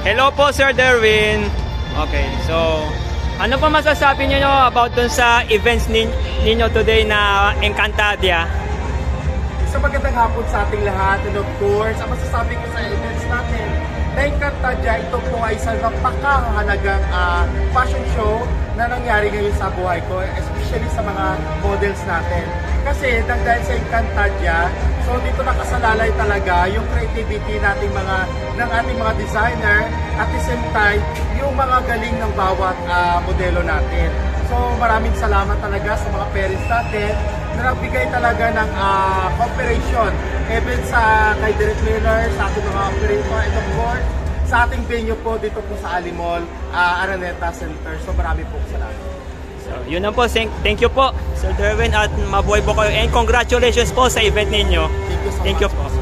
Hello po, Sir Derwin. Okay, so ano pa masasabi niyo about dun sa events ninyo today na Encantadia? Sa magandang hapon sa ating lahat, and of course, ang masasabi ko sa events natin na Encantadia, ito po ay isang napakahalagang fashion show na nangyari ngayon sa buhay ko, especially sa mga models natin. Kasi dahil sa Encantadia, so dito nakasalalay talaga yung creativity nating ng ating mga designer, at the same time, yung mga galing ng bawat modelo natin. So maraming salamat talaga sa mga parents natin na nagbigay talaga ng cooperation even sa kay Direct Miller, sa ating mga operator, and of course, sa ating venue po dito po sa Alimol, Araneta Center. So marami po salamat. So, yun na po. Thank you po, Sir Derwin, at mabuhay po kayo. And congratulations po sa event ninyo. Thank you so Thank much. you po.